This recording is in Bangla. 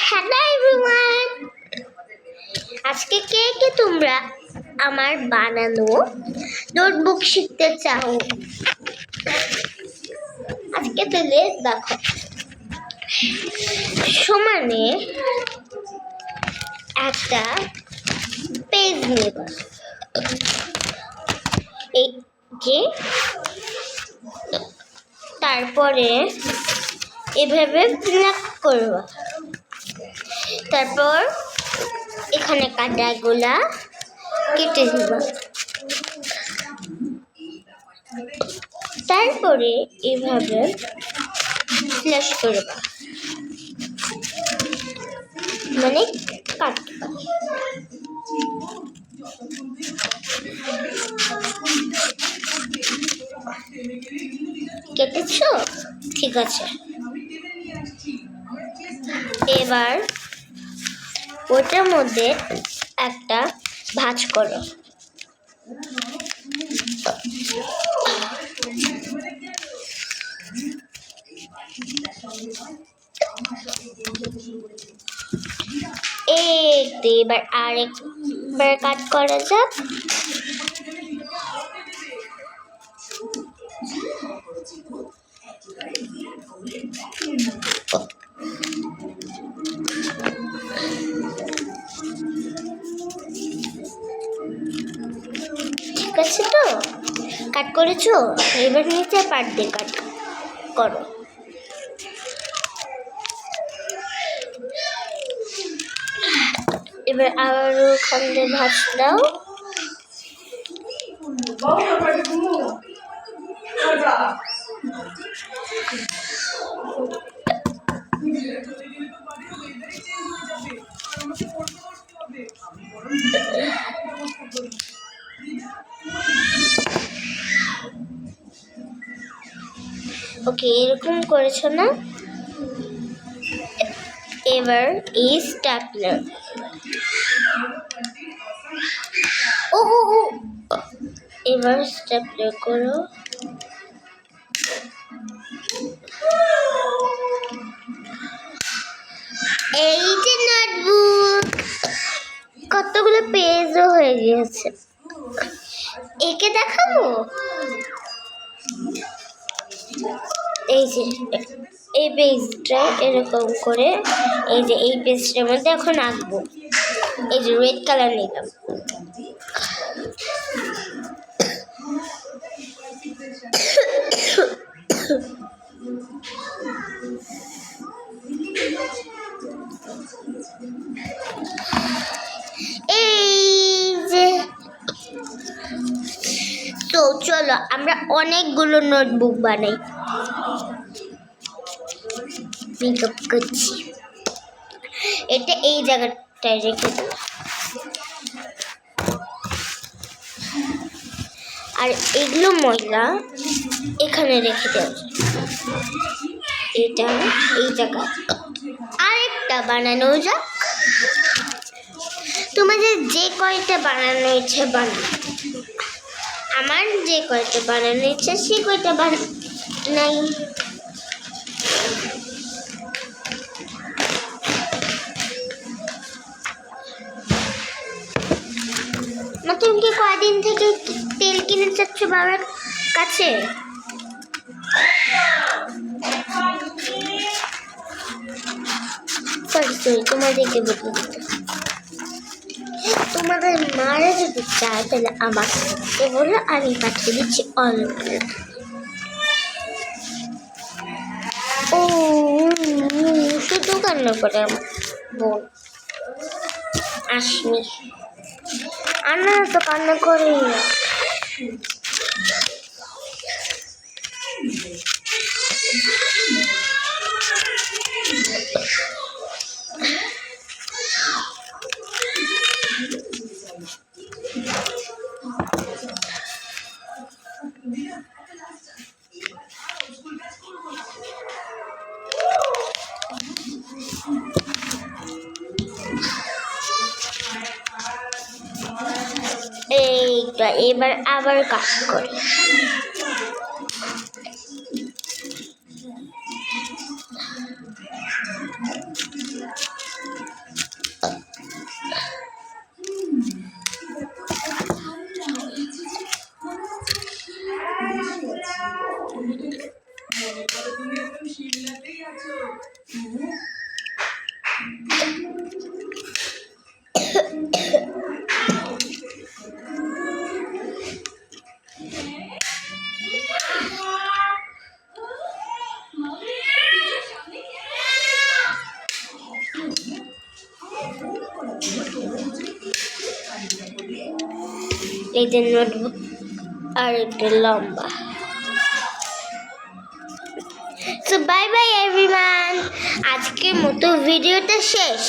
হ্যালো এভরিওয়ান, আজকে কে কে তোমরা আমার বানানো নোটবুক শিখতে চাও? আজকে তাহলে দেখো, সমানে একটা পেজ নেব, এই যে তারপরে এভাবে ফিল করব। তারপর এখানে কাঁটাগুলা কেটে দেব। তারপরে এভাবে ফ্ল্যাশ করব, মানে কাটব। কেটেছো? ঠিক আছে। এবার ওটার মধ্যে একটা ভাঁজ করো। এবার আরেকবার কাট করা যাক। ঠিক আছে তো? কাট করেছো? এবার নিচে পাট দিয়ে কাট করো। এবার আবার ওখান দিয়ে ভাঁজ দাও। ওকে, এরকম করেছো না? এবার এই স্ট্যাপলার, এবার স্ট্যাপলার করো। এই যে নোটবুক, কতগুলো পেজও হয়ে গিয়েছে। একে দেখাবো। এই যে এই পেজটা এরকম করে, এই যে এই পেজটার মধ্যে এখন আঁকবো। এই যে রেড কালার নিলাম। এই যে, তো চলো আমরা অনেকগুলো নোটবুক বানাই। মেকআপ করছি, এটা এই জায়গাটায় রেখে দেব। আর এগুলো ময়লা এখানে রেখে দেব। এটা এই জায়গা। আরেকটা বানানো যাক। তোমাদের যে কয়টা বানানো ইচ্ছে বানাও। আমার যে কয়টা বানানো ইচ্ছে সে কয়টা বানাই। তুমি কি কয়দিন থেকে তেল কিনে যাচ্ছ বাবার কাছে? সরি তোমাদেরকে বলে দিতে, তোমাদের মারা যদি চায় তাহলে আমাকে বলে আমি পাঠিয়ে দিচ্ছি অনলাইন। ও শুধু কান্না করে আমার বোন আসমি। আন্না তো কান্না করেই না। এইটা এবার আবার কাজ করি। এই যে নোটবুক আর একটা লম্বা। সো বাই বাই এভরিওয়ান, আজকের মতো ভিডিওটা শেষ।